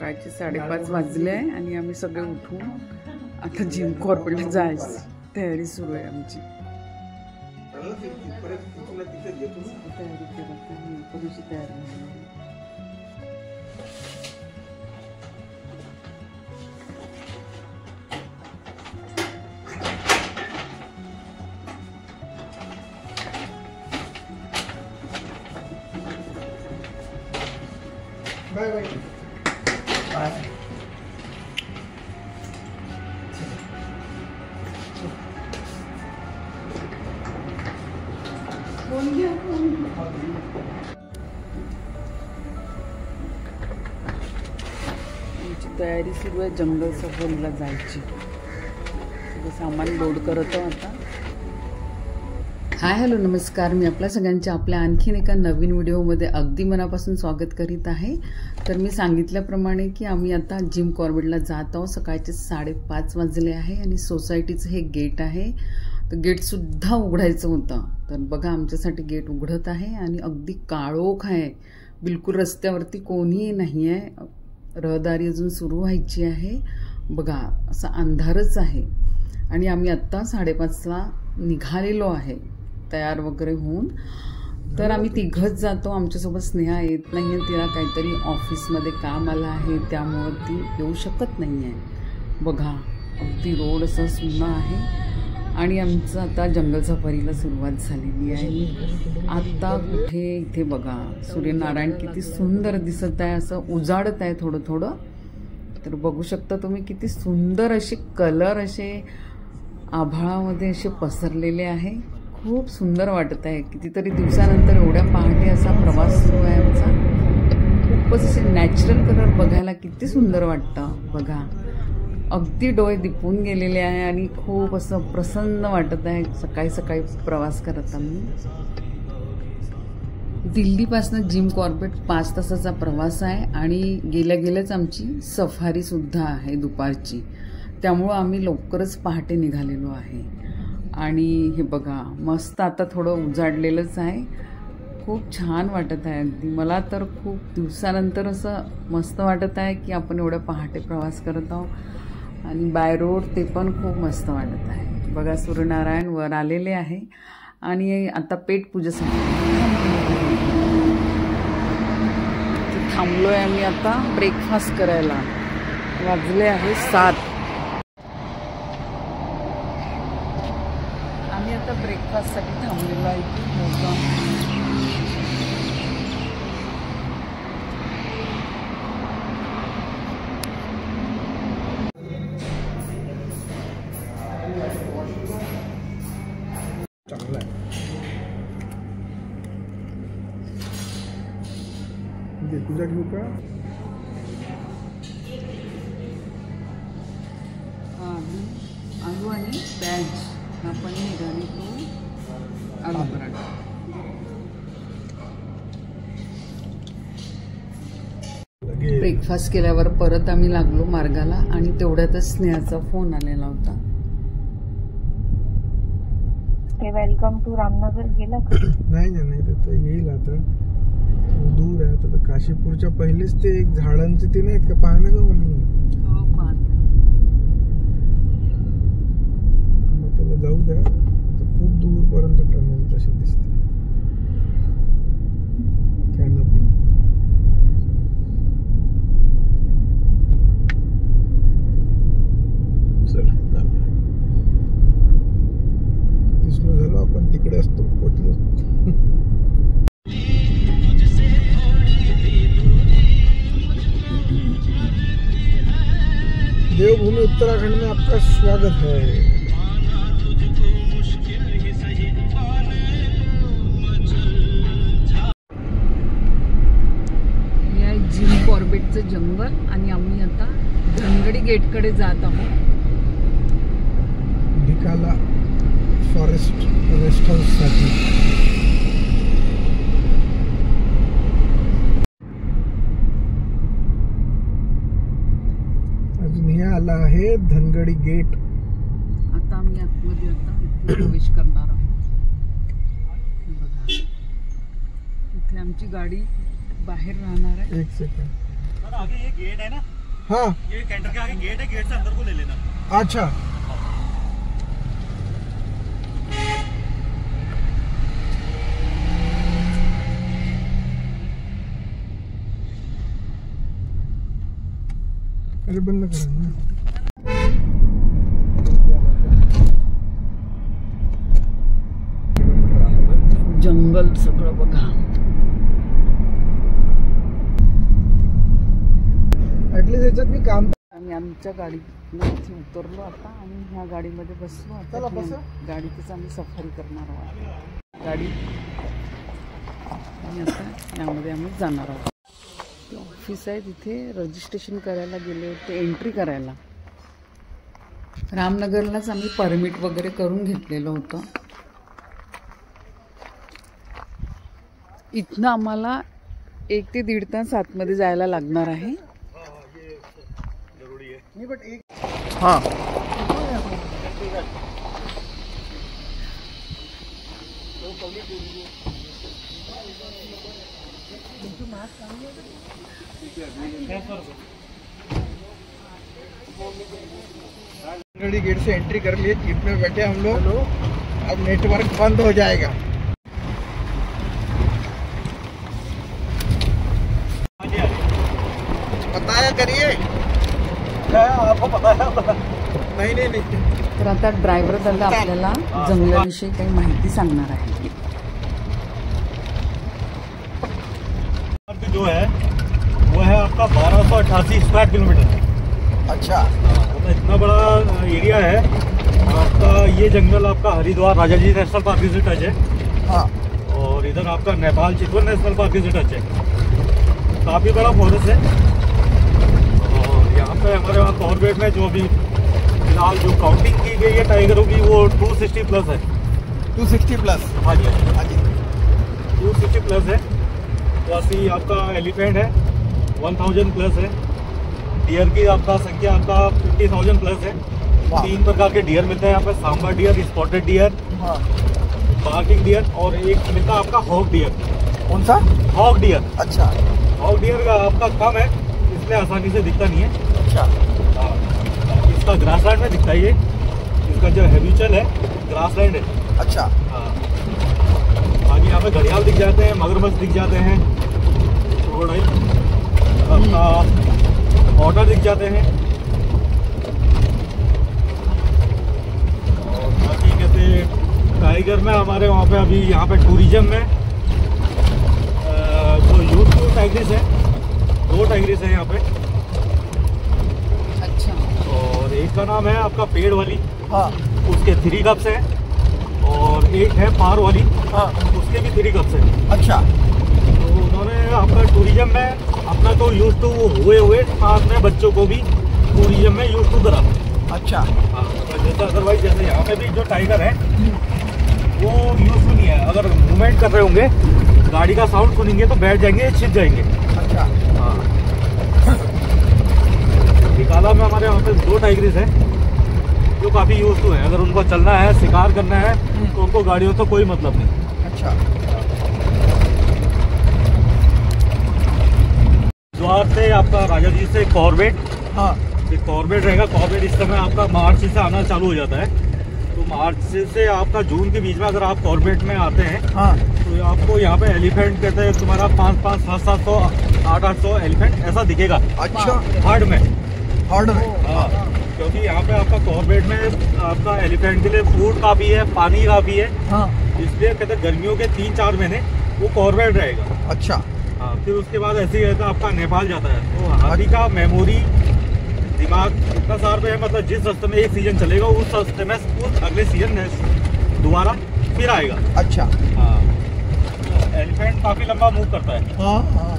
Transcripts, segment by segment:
सकाळचे 5:30 वाजले आहे आणि आम्ही सगळे उठून आता जिम कॉर्बेटला जायची तयारी सुरू आहे आमची. तयारी करत तयारी बाय बाय बाय. आमची तयारी सुरू आहे जंगल सफारीला जायची. सगळं सामान लोड करत आता. हाय हॅलो नमस्कार, मी आपल्या सगळ्यांच्या आपल्या आणखीन एका नवीन व्हिडिओमध्ये अगदी मनापासून स्वागत करीत आहे. तर मी सांगितल्याप्रमाणे की आम्ही आता जिम कॉर्बेटला जात आहोत. सकाळचे 5:30 वाजले आहे आणि सोसायटीचं हे गेट आहे. तर गेटसुद्धा उघडायचं होतं. तर बघा आमच्यासाठी गेट उघडत आहे आणि अगदी काळोख आहे. बिलकुल रस्त्यावरती कोणीही नाही आहे. रहदारी अजून सुरू व्हायची आहे. बघा असा अंधारच आहे आणि आम्ही आत्ता 5:30ला निघालेलो आहे तयार वगैरे होऊन. तर आम्ही तिघच जातो. आमच्यासोबत स्नेहा येत नाही आहे. तिला काहीतरी ऑफिसमध्ये काम आलं आहे त्यामुळं ती येऊ शकत नाही आहे. बघा अगदी रोड असं सुन्न आहे आणि आमचं आता जंगल सफारीला सुरुवात झालेली आहे. आत्ता कुठे इथे बघा सूर्यनारायण किती सुंदर दिसत आहे. असं उजाडत आहे थोडं थोडं. तर बघू शकता तुम्ही किती सुंदर असे कलर असे आभाळामध्ये असे पसरलेले आहे. खूप सुंदर वाटत आहे. कितीतरी दिवसानंतर एवढ्या पहाटे असा प्रवास सुरू आहे आमचा. खूपच असे नॅचरल कलर बघायला किती सुंदर वाटतं. बघा अगदी डोळे दिपून गेलेले आहे आणि खूप असं प्रसन्न वाटत आहे सकाळी सकाळी प्रवास करत आम्ही. दिल्लीपासून जिम कॉर्बेट 5 तासाचा प्रवास आहे आणि गेल्याच आमची सफारीसुद्धा आहे दुपारची. त्यामुळं आम्ही लवकरच पहाटे निघालेलो आहे. आणि हे बघा मस्त आता थोडं उजाडलेलंच आहे. खूप छान वाटत आहे अगदी. मला तर खूप दिवसानंतर असं मस्त वाटत आहे की आपण एवढ्या पहाटे प्रवास करत आहोत आणि बाय रोड ते पण खूप मस्त वाटत आहे. बघा सूर्यनारायण वर आलेले आहे आणि आता पेटपूजेसाठी थांबलोय आम्ही आता ब्रेकफास्ट करायला. वाजले आहे 7. आम्ही आता ब्रेकफास्टसाठी थांबलेलो आहे की चांगला आहे. तुझा घेऊ का? आलू आणि प्याज हा पनीर आणि तो आलू पराठा. ब्रेकफास्ट केल्यावर परत आम्ही लागलो मार्गाला आणि तेवढ्यातच स्नेहाचा फोन आलेला होता. वेलकम टू रामनगर गेला का? नाही तर येईल आता. दूर आहे आता. काशीपूरच्या पहिलेच ते एक झाडांचे ते नाहीत का पाहणं का मम्मी? हो पाहत. मग त्याला जाऊ द्या. खूप दूरपर्यंत टनेल तशी दिसते. कॅनपी चला जाऊया. किती स्लो झालो आपण. तिकडे असतो पोचलो. देवभूमि उत्तराखंड में आपका स्वागत है. हे आहे जिम कॉर्बेटचं जंगल आणि आम्ही आता धनगडी गेटकडे जात आहोत. भिकाला फॉरेस्ट रेस्ट हाऊस साठी. आला आहे धनगडी गेट. आता आम्ही आतमध्ये आता प्रवेश करणार आहोत. बघा इथे आमची गाडी बाहेर राहणार आहे. एक सेकंड. आगे ये गेट है ना, हाँ ये कैंटर के आगे गेट है, गेट से अंदर को ले लेना। अच्छा अरे बंद करा ना। जंगल सगळं बघा. ऍटलीस्ट याच्यात मी काम आम्ही आमच्या गाडीतून उतरलो आता आणि ह्या गाडीमध्ये बसलो. आता गाडीतच आम्ही सफारी करणार आहोत. गाडी आणि आता यामध्ये आम्ही जाणार आहोत. ऑफिस आहे तिथे रजिस्ट्रेशन करायला गेले होते, एंट्री करायला. रामनगरलाच आम्ही परमिट वगैरे करून घेतलेलं होतं. इथनं आम्हाला 1 ते 1.5 तास आतमध्ये जायला लागणार आहे. हाँ गेट से एंट्री कर लिए, जीप में बैठे हम लोग. अब नेटवर्क बंद हो जाएगा. बताया करिए, आपको पता है? नहीं तर आता ड्रायव्हर दादा आपल्याला जंगलाविषयी काही माहिती सांगणार आहे. जो है वो है आपका 1288 स्क्वायर किलोमीटर. अच्छा मतलब इतना बड़ा एरिया है आपका. ये जंगल आपका हरिद्वार राजाजी नेशनल पार्क से टच है. हाँ और इधर आपका नेपाल चितवन नेशनल पार्क से टच है. काफी बड़ा फॉरेस्ट है. और यहाँ पे हमारे वहाँ कॉर्बेट में जो अभी फिलहाल जो काउंटिंग की गई है टाइगरों की वो 260 प्लस है. 260 प्लस. हाँ जी हाँ जी 260 प्लस है. तो असली आपका एलिफेंट है 1000 प्लस है. डियर की आपका संख्या आपका 50,000 प्लस है. 3 प्रकार के डियर मिलते हैं यहाँ पे. सांबर डियर, स्पॉटेड डियर, हाँ. बार्किंग डियर और एक मिलता है आपका हॉक डियर. कौन सा? Hoc dear. अच्छा हॉक डियर का आपका कम है इसलिए आसानी से दिखता नहीं है. अच्छा हाँ, इसका ग्रासलैंड में दिखता है ये. इसका जो हैबिचुअल है ग्रासलैंड है. अच्छा हाँ, बाकी यहाँ पे घड़ियाल दिख जाते हैं, मगरमच्छ दिख जाते हैं, अपना ऑटर दिख जाते हैं. और बाकी कहते टाइगर में हमारे वहाँ पे अभी यहाँ पे टूरिज्म में जो यूथ टू टाइग्रिस है, 2 टाइग्रिस है यहाँ पे. अच्छा. और एक का नाम है आपका पेड़ वाली. हाँ उसके 3 कप्स हैं. और एक है पार वाली. हाँ उसके भी 3 कप्स हैं. अच्छा तो उन्होंने आपका टूरिज्म में अपना तो यूज टू हुए साथ में बच्चों को भी टूरिज्म में यूज टू करा. अच्छा हाँ, जैसे अदरवाइज जैसे यहाँ पे भी जो टाइगर है वो यूज टू नहीं है. अगर मूवमेंट कर रहे होंगे, गाड़ी का साउंड सुनेंगे तो बैठ जाएंगे, छिप जाएंगे. अच्छा हाँ, निकाला में हमारे वहाँ पे 2 टाइगरिस है जो काफी यूज टू है. अगर उनको चलना है, शिकार करना है तो उनको गाड़ियों से कोई मतलब नहीं. अच्छा द्वार से आपका राजा जी से कॉर्बेट. हाँ कॉर्बेट रहेगा. कॉर्बेट इस समय आपका मार्च से आना चालू हो जाता है. तो मार्च से आपका जून के बीच में अगर आप कॉर्बेट में आते हैं हाँ तो आपको यहाँ पे एलिफेंट कहते हैं तुम्हारा 500, 700, 800 एलिफेंट ऐसा दिखेगा. अच्छा हर्ड में. हॉर्ड में. हाँ, क्योंकि यहाँ पे आपका कॉर्बेट में आपका एलिफेंट के लिए फूड काफी है, पानी काफी है. हाँ इसलिए कहते हैं गर्मियों के 3-4 महीने वो कॉर्बेट रहेगा. अच्छा हाँ, फिर उसके बाद ऐसे ही रहता है आपका नेपाल जाता है. तो हाथी का मेमोरी दिमाग इतना सार पे है, मतलब जिस रास्ते में एक सीजन चलेगा उस रास्ते में उस अगले सीजन दोबारा फिर आएगा. अच्छा हाँ, एलिफेंट काफी लंबा मूव करता है. हाँ हाँ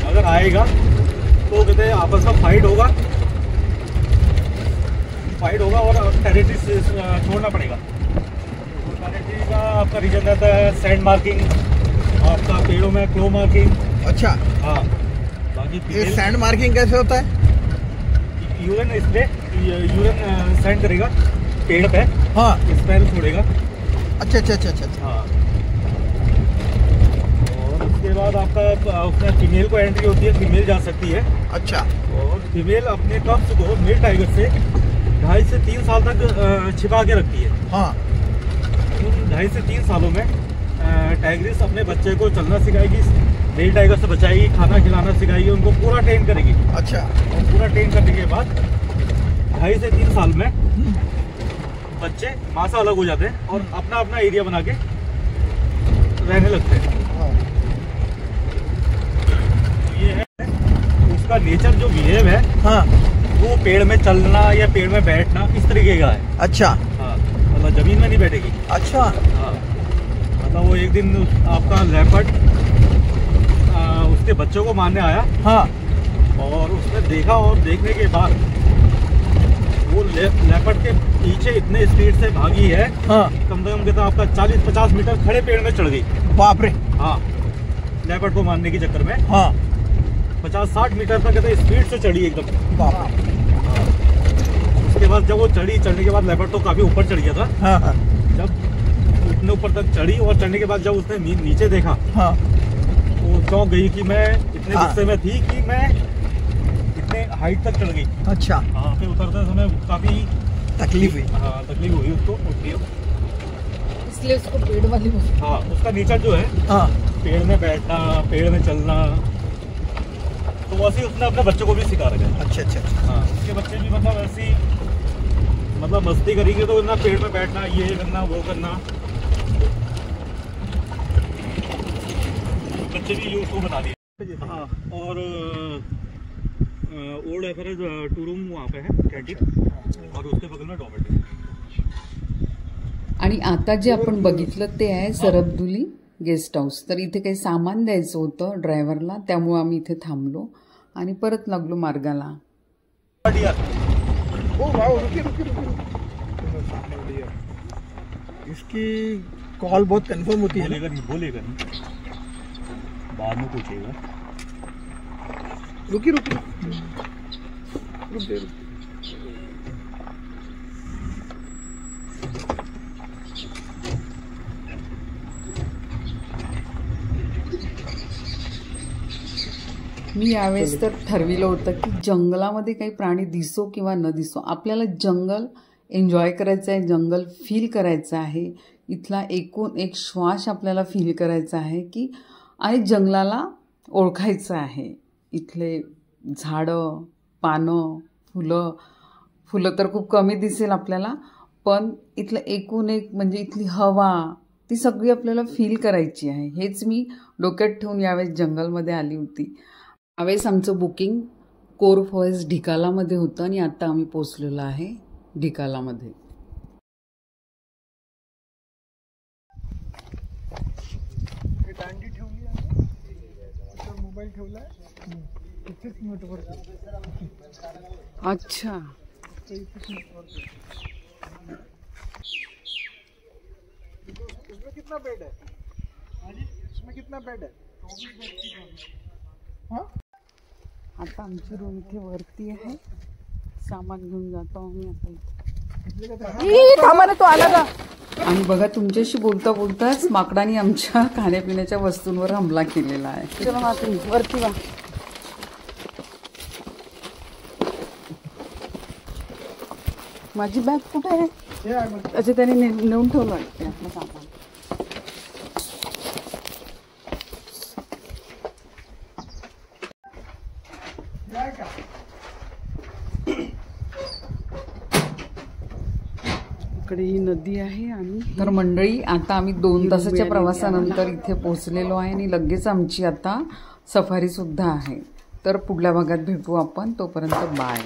अगर आएगा तो कहते हैं आपस में फाइट होगा और टेरिटरी छोड़ना पड़ेगा. टेरिटरी का आपका रीजन रहता है सैंड मार्किंग, आपका पेड़ों में क्लो मार्किंग. अच्छा हाँ, बाकी ये सैंड मार्किंग कैसे होता है? यूरिन इस पे यूरिन सैंड करेगा पेड़ पे. हाँ स्मेल छोड़ेगा. अच्छा अच्छा अच्छा अच्छा अच्छा. हाँ, और उसके बाद आपका उसमें फीमेल को एंट्री होती है, फीमेल जा सकती है। अच्छा। और फीमेल अपने कब्ज को मेल टाइगर से 2.5 से 3 साल तक छिपा के रखती है। हाँ। उन 2.5 से 3 सालों में टाइग्रिस अपने बच्चे को चलना सिखाएगी, मेल टाइगर से बचाएगी, खाना खिलाना सिखाएगी, उनको पूरा ट्रेन करेगी। अच्छा। और पूरा ट्रेन करने के बाद 2.5 से 3 साल में बच्चे माँ से अलग हो जाते हैं और अपना अपना एरिया बना के रहने लगते हैं। हाँ। ये है उसका नेचर, जो बिहेव है। हाँ। वो पेड़ में चलना या पेड़ में बैठना इस तरीके का है। अच्छा। हाँ, मतलब जमीन में नहीं बैठेगी। अच्छा। हाँ, मतलब वो एक दिन आपका लेपर्ड उसके बच्चों को मारने आया। हाँ। और उसने देखा और देखने के बाद वो लेपर्ड के पीछे इतने स्पीड से भागी है। हाँ। कम से कम कहता आपका 40-50 मीटर खड़े पेड़ में चढ़ गई। बाप रे। हाँ, लेपर्ड को मारने के चक्कर में। हाँ। 50-60 मीटर तक कहते स्पीड से चढ़ी एकदम। बाप रे। उसके बाद जब वो चढ़ने के बाद लेपर्ड तो काफी ऊपर चढ़ गया था। हाँ। हाँ। जब उतने ऊपर तक चढ़ी और चढ़ने के बाद जब उसने नीचे देखा, हाँ। वो चौंक गई कि मैं इतने हाँ। गुस्से में थी कि मैं इतने हाइट तक चढ़ गई। अच्छा। हाँ, फिर उतरते समय काफी तकलीफ हुई। हाँ, तकलीफ हुई उसको। इसलिए उसको पेड़ वाली बोलते हाँ, उसका नेचर जो है हाँ। पेड़ में बैठना, पेड़ में चलना, तो वैसे ही उसने अपने बच्चों को भी सिखा रखा है। अच्छा अच्छा अच्छा। हाँ, उसके बच्चे भी मतलब ऐसी मतलब मस्ती करेंगे तो ना पेड़ में बैठना, ये करना, वो करना, बच्चे भी यूज को बता दिए। हाँ, और ओल्ड एवरेज 2 रूम वहाँ पे है कैंटीन, और उसके बगल में डॉर्मेटरी। आणि आता जे आपण बघितलं ते आहे सरबदुली गेस्ट हाऊस. तर इथे काही सामान द्यायचं होतं ड्रायव्हरला, त्यामुळे आम्ही इथे थांबलो आणि परत लागलो मार्गाला. ओ वाओ, रुकिए रुकिए रुकिए। इसकी कॉल बहुत कंफर्म होती है। बोलेगा नहीं, बाद में पूछेगा। रुकिए रुकिए रुकिए। मी यावेळेस तर ठरविलं होतं की जंगलामध्ये काही प्राणी दिसो किंवा न दिसो, आपल्याला जंगल एन्जॉय करायचं आहे, जंगल फील करायचं आहे, इथला एकूण एक श्वास आपल्याला फील करायचा आहे की आणि जंगलाला ओळखायचं आहे. इथले झाडं, पानं, फुलं तर खूप कमी दिसेल आपल्याला, पण इथलं एकूण एक म्हणजे इथली हवा, ती सगळी आपल्याला फील करायची आहे. हेच मी डोक्यात ठेवून यावेळेस जंगलमध्ये आली होती. यावेळेस आमचं बुकिंग कोर फॉरेस्ट ढिकालामध्ये होतं आणि आता आम्ही पोचलेलो आहे ढिकालामध्ये. दांडी ठेवली आहे, मोबाईल ठेवलाय इथेच नेटवर्क. अच्छा, इसमें कितना बेड है? इसमें कितना बेड है? हाँ? आता आमची रूम इथे वरती आहे. सामान घेऊन जातो आम्ही आता. तो आला का? आणि बघा, तुमच्याशी बोलता बोलताच माकडाने आमच्या खाण्यापिण्याच्या वस्तूंवर हमला केलेला आहे. चला तुम्ही वरती वा. माझी बॅग कुठे आहे? अच्छा, त्याने नेऊन ठेवलं वाटतं आपलं सामान. इकडे ही नदी आहे. आणि तर मंडळी, आता आम्ही 2 तासाच्या प्रवासानंतर इथे पोहोचलेलो आहे आणि लगेच आमची आता सफारी सुद्धा आहे. तर पुढल्या भागात भेटू आपण. तोपर्यंत बाय.